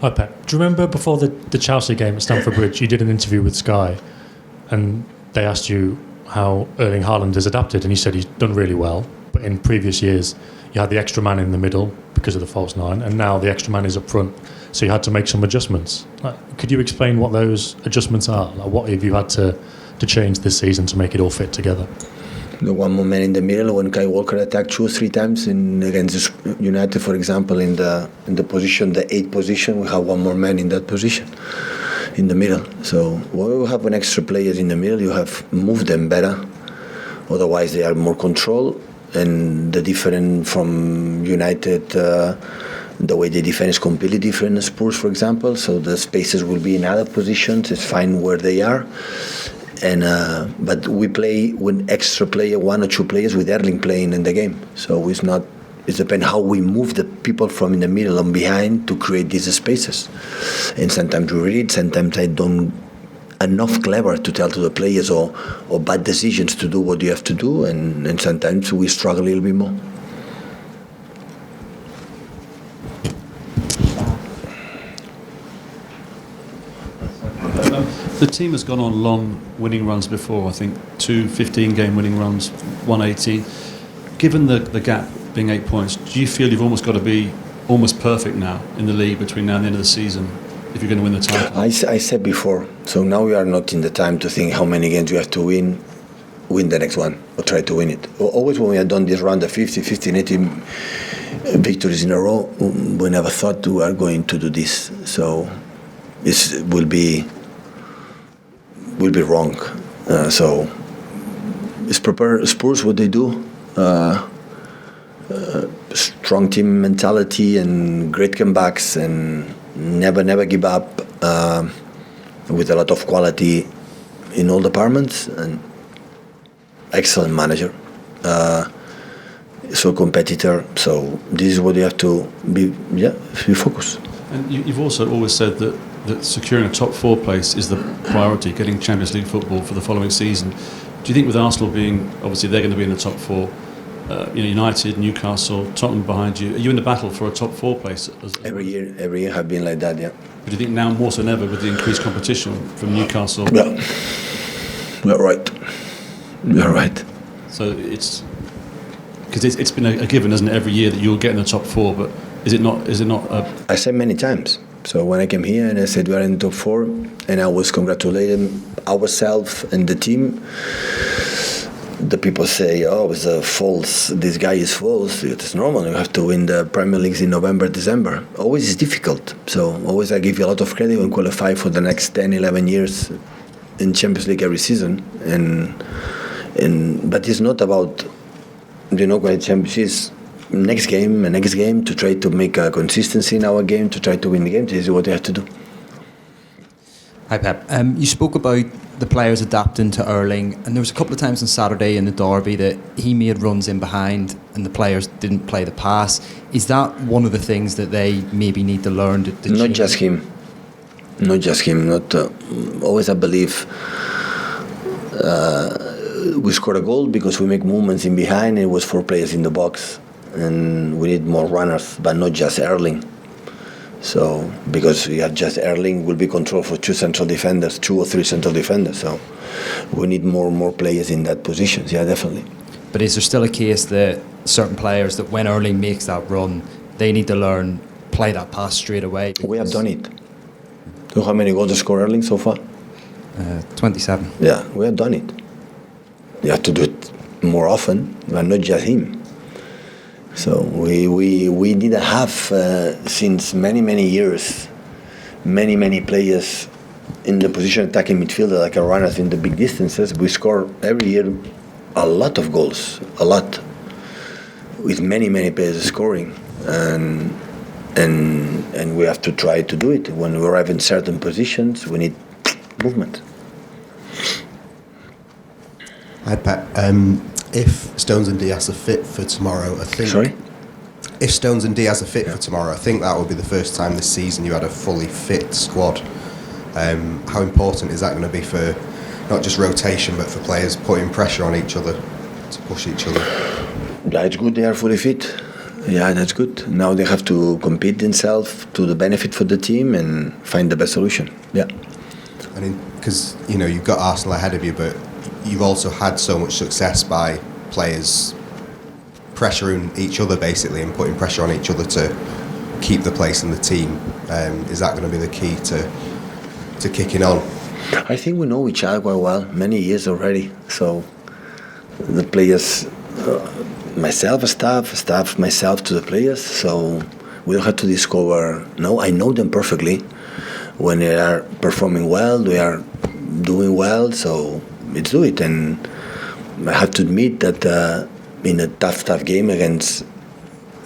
Hi Pep, do you remember before the Chelsea game at Stamford Bridge, you did an interview with Sky and they asked you how Erling Haaland has adapted, and you said he's done really well, but in previous years you had the extra man in the middle because of the false nine, and now the extra man is up front, so you had to make some adjustments. Could you explain what those adjustments are? What have you had to change this season to make it all fit together? The one more man in the middle when Kai Walker attacked 2 or 3 times against United, for example, in the position, the 8th position, we have one more man in that position in the middle. So when you have an extra player in the middle, you have moved them better. Otherwise, they are more control, and the different from United, the way they defend is completely different than Spurs, for example. So the spaces will be in other positions. It's fine where they are. And but we play with extra player, 1 or 2 players with Erling playing in the game. So it's not. It depends how we move the people from in the middle and behind to create these spaces. And sometimes we read, sometimes I don't enough clever to tell to the players or bad decisions to do what you have to do, and sometimes we struggle a little bit more. The team has gone on long winning runs before. I think 2 15-game winning runs, 180. Given the gap being 8 points, do you feel you've almost got to be almost perfect now in the league between now and the end of the season if you're going to win the title? I said before, so now we are not in the time to think how many games we have to win the next one or try to win it. Always when we have done this round of 50, 15, 18 victories in a row, we never thought we are going to do this. So it will be wrong. So it's prepare Spurs what they do. Strong team mentality and great comebacks and never give up, with a lot of quality in all departments, and excellent manager, so competitor. So this is what you have to be focused. And you've also always said that securing a top 4 place is the priority, getting Champions League football for the following season. Do you think with Arsenal being, obviously they're going to be in the top 4, United, Newcastle, Tottenham behind you, are you in the battle for a top 4 place? Every year have been like that, yeah. But do you think now more so than ever with the increased competition from Newcastle? Yeah, you're right. You're right. So it's because it's been a given, isn't it, every year that you'll get in the top 4, but is it not I said many times. So when I came here and I said we are in the top 4, and I was congratulating ourselves and the team, the people say, oh, it's false, this guy is false. It's normal, you have to win the Premier League in November, December. Always is difficult. So always I give you a lot of credit when qualify for the next 10, 11 years in Champions League every season. But it's not about, when Champions is next game to try to make a consistency in our game, to try to win the game. This is what you have to do. Hi Pep. You spoke about the players adapting to Erling, and there was a couple of times on Saturday in the derby that he made runs in behind and the players didn't play the pass. Is that one of the things that they maybe need to learn? Not just him. Always I believe we scored a goal because we make movements in behind, and it was 4 players in the box, and we need more runners, but not just Erling. So because you have just Erling, will be control for 2 or 3 central defenders. So we need more players in that position. Yeah, definitely. But is there still a case that certain players, that when Erling makes that run, they need to learn play that pass straight away? We have done it. Do you know how many goals has scored Erling so far? 27. Yeah, we have done it. You have to do it more often, but not just him. So we didn't have since many years many players in the position attacking midfielder like a runners in the big distances. We score every year a lot of goals, a lot, with many players scoring, and we have to try to do it. When we arrive in certain positions, we need movement. Hi Pep. If Stones and Diaz are fit for tomorrow, I think... Sorry? If Stones and Diaz are fit for tomorrow, I think that will be the first time this season you had a fully fit squad. How important is that going to be for not just rotation, but for players putting pressure on each other to push each other? Yeah, it's good they are fully fit. Yeah, that's good. Now they have to compete themselves to the benefit for the team and find the best solution. Yeah. Because you've got Arsenal ahead of you, but you've also had so much success by players pressuring each other basically and putting pressure on each other to keep the place in the team. Is that going to be the key to kicking on? I think we know each other quite well, many years already. So the players, myself, staff, myself to the players. So we don't have to discover. No, I know them perfectly. When they are performing well, they are doing well. So let's do it. And I have to admit that in a tough game against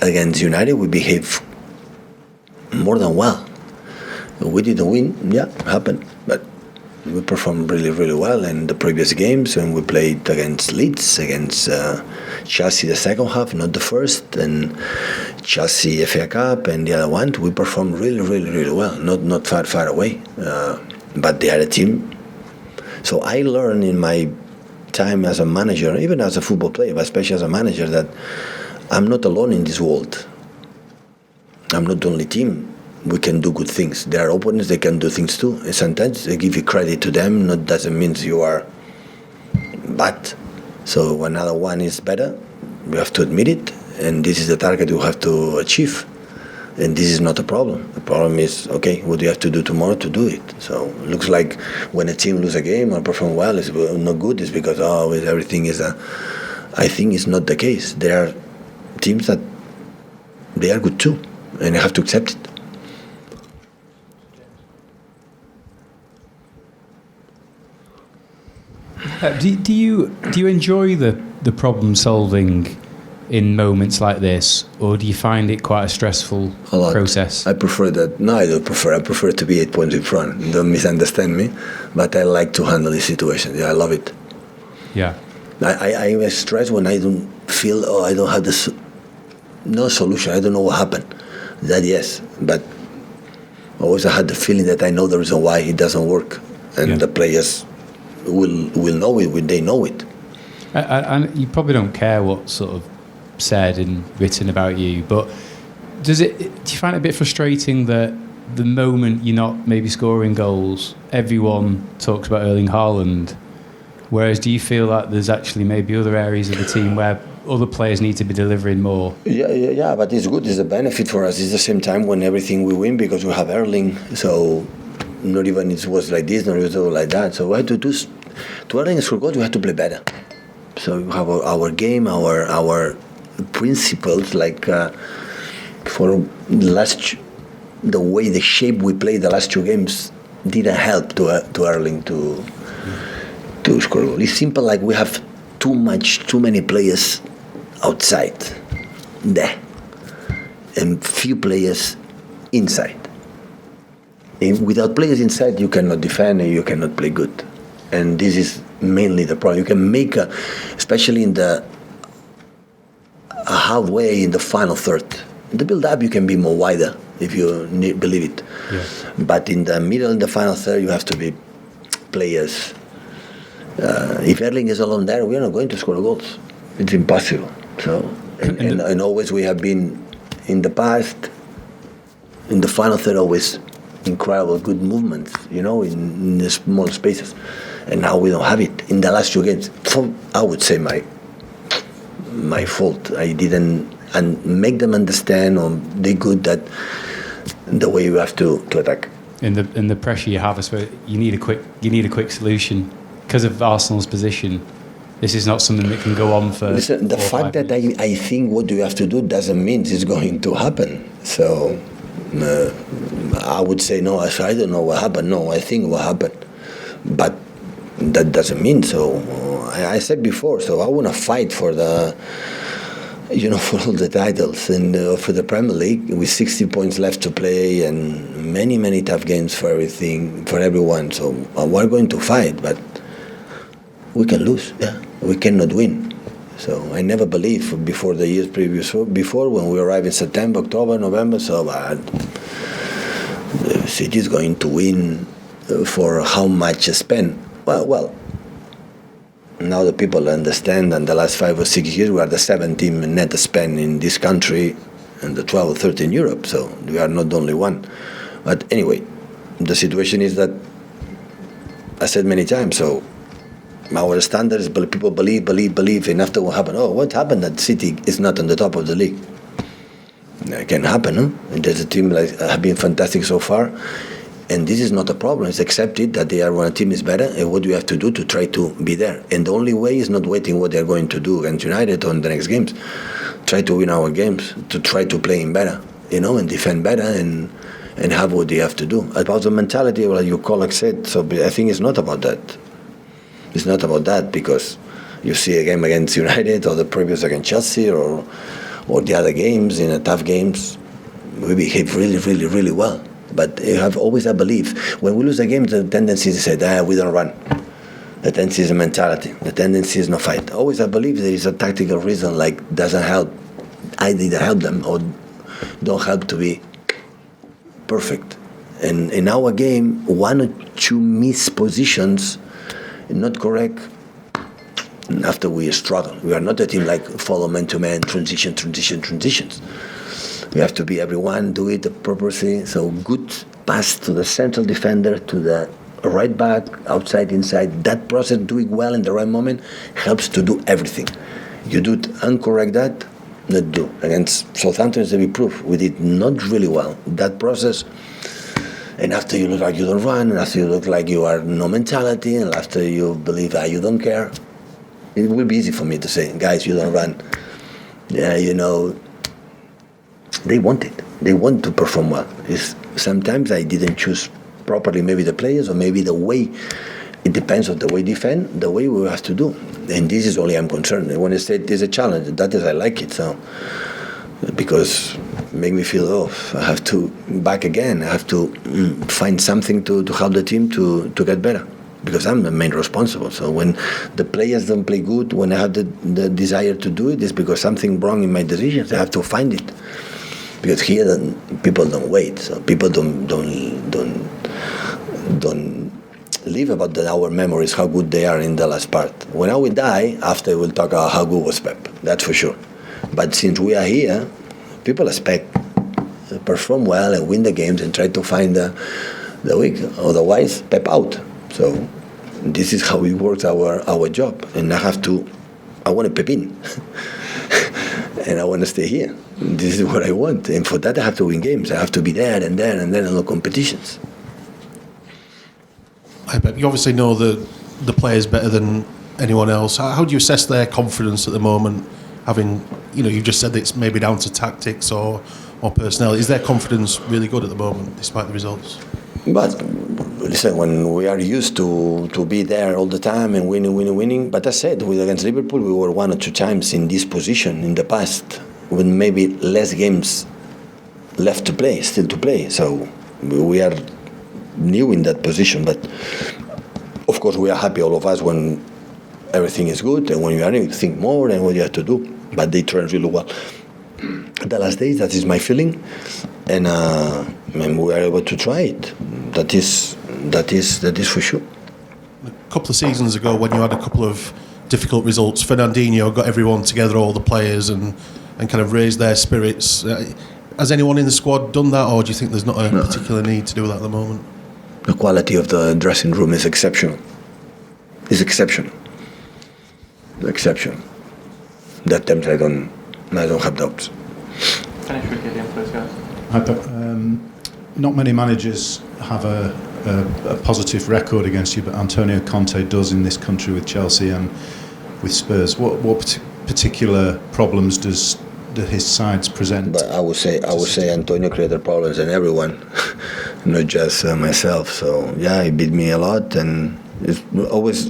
United, we behaved more than well. We didn't win. Yeah, happened, but we performed really well in the previous games when we played against Leeds, against Chelsea the second half, not the first, and Chelsea FA Cup and the other one. We performed really well, not far away, but they are a team. So I learned in my time as a manager, even as a football player, but especially as a manager, that I'm not alone in this world. I'm not the only team. We can do good things. There are opponents, they can do things too. And sometimes I give you credit to them, not doesn't mean you are bad. So when another one is better, we have to admit it, and this is the target you have to achieve. And this is not a problem. The problem is, okay, what do you have to do tomorrow to do it? So it looks like when a team loses a game or perform well, it's not good. It's because, everything is I think it's not the case. There are teams that they are good too, and you have to accept it. Do you enjoy the problem solving in moments like this, or do you find it quite a stressful process? I prefer that. No, I don't prefer. I prefer to be 8 points in front. Don't misunderstand me, but I like to handle this situation. Yeah, I love it. Yeah. I am stressed when I don't feel. I don't have no solution. I don't know what happened. That yes, but always I had the feeling that I know the reason why it doesn't work, and the players will know it when they know it. And you probably don't care what sort of said and written about you, but do you find it a bit frustrating that the moment you're not maybe scoring goals, everyone talks about Erling Haaland, whereas do you feel like there's actually maybe other areas of the team where other players need to be delivering more? Yeah, but it's good. It's a benefit for us. It's the same time when everything we win because we have Erling, so not even it was like this, not even like that. So we have to do to Erling score goals. We have to play better. So we have our game, our principles, like for the way the shape we played the last two games didn't help to Erling to score goals. It's simple, like we have too many players outside there and few players inside. And without players inside, you cannot defend and you cannot play good. And this is mainly the problem. You can make, especially in the halfway in the final third. In the build-up, you can be more wider if you believe it. Yeah. But in the middle, in the final third, you have to be players. If Erling is alone there, we are not going to score goals. It's impossible. So, and always we have been in the past, in the final third, always incredible, good movements, in the small spaces. And now we don't have it. In the last two games, I would say my fault. I didn't make them understand, or they good that the way you have to attack. In the pressure you have, I suppose you need a quick solution because of Arsenal's position. This is not something that can go on for. Listen, the fact that I think what you have to do doesn't mean it's going to happen. So I would say no. I don't know what happened. No, I think what happened, but that doesn't mean so. I said before. So I want to fight for the. For all the titles and for the Premier League with 60 points left to play and many tough games for everyone. So we're going to fight, but we can lose. Yeah, we cannot win. So I never believed before the years before when we arrived in September, October, November. So the City is going to win for how much spent. Well. Now the people understand, and the last 5 or 6 years we are the 7th team net spend in this country and the 12 or 13 in Europe, so we are not the only one. But anyway, the situation is that, I said many times, so our standards, people believe, and after what happened, what happened that City is not on the top of the league? It can happen, huh? And there's a team like have been fantastic so far, and this is not a problem. It's accepted that they are when a team is better, and what do you have to do to try to be there? And the only way is not waiting what they're going to do against United on the next games. Try to win our games, to try to play in better, and defend better, and have what they have to do. About the mentality, well, your colleague said, so I think it's not about that. It's not about that, because you see a game against United or the previous against Chelsea or the other games, in the tough games, we behave really, really, really well. But you have always a belief. When we lose a game, the tendency is to say, we don't run. The tendency is a mentality. The tendency is no fight. Always I believe there is a tactical reason, like doesn't help. Either help them or don't help to be perfect. And in our game, one or two missed positions, not correct, after we struggle. We are not a team like follow man-to-man, transitions. We have to be everyone, do it appropriately. So good pass to the central defender, to the right back, outside, inside. That process, doing well in the right moment, helps to do everything. You do uncorrect that, not do. Against Southampton, it's a big proof. We did not really well. That process, and after you look like you don't run, and after you look like you are no mentality, and after you believe you don't care, it will be easy for me to say, guys, you don't run. Yeah, they want it. They want to perform well. Sometimes I didn't choose properly, maybe the players, or maybe the way. It depends on the way defend, the way we have to do. And this is only I'm concerned. When I say there's a challenge, that is I like it. So because make me feel, I have to back again. I have to find something to help the team to get better. Because I'm the main responsible. So when the players don't play good, when I have the desire to do it, it's because something wrong in my decisions. I have to find it. Because here people don't wait. So people don't live about our memories, how good they are in the last part. When I will die, after we'll talk about how good was Pep. That's for sure. But since we are here, people expect to perform well and win the games and try to find the weak. Otherwise, Pep out. So this is how it works our job. And I want to Pep in. And I want to stay here. This is what I want. And for that I have to win games. I have to be there and there and then in the competitions. Hi, Pep. You obviously know the players better than anyone else. How do you assess their confidence at the moment? Having, you've just said that it's maybe down to tactics or personnel. Is their confidence really good at the moment, despite the results? But listen, when we are used to be there all the time and winning. But I said, against Liverpool, we were 1 or 2 times in this position in the past, with maybe less games left to play, still to play. So we are new in that position. But of course, we are happy, all of us, when everything is good and when you are, you think more and what you have to do. But they train really well. The last days, that is my feeling. And we are able to try it. That is for sure. A couple of seasons ago, when you had a couple of difficult results, Fernandinho got everyone together, all the players, and kind of raised their spirits. Has anyone in the squad done that, or do you think there's not a particular need to do that at the moment? The quality of the dressing room is exceptional. Exceptional. That times I don't have doubts. Finish with Gideon, please, guys. Hi, Pep. Not many managers have a positive record against you, but Antonio Conte does in this country with Chelsea and with Spurs. What particular problems does his sides present? But I would say Antonio created problems in everyone, not just myself. So yeah, he beat me a lot, and it's always.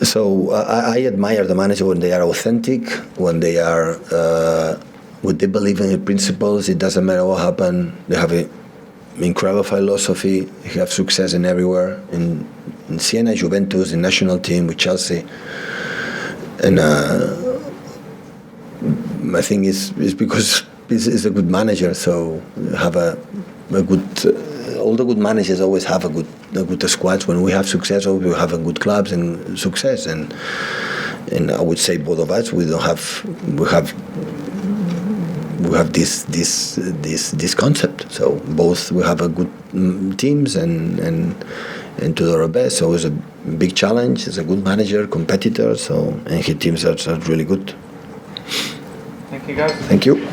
So I admire the manager when they are authentic, when they are. When they believe in the principles, it doesn't matter what happened. They have an incredible philosophy. They have success in everywhere. In Siena, Juventus, in national team, with Chelsea. And I think it's because he's a good manager. So have a good. All the good managers always have a good squads. When we have success, we have a good clubs and success. And I would say both of us, we have we have this concept. So both we have a good teams and to do our best. So it's a big challenge. He's a good manager, competitor. So and his teams are really good. Thank you, guys. Thank you.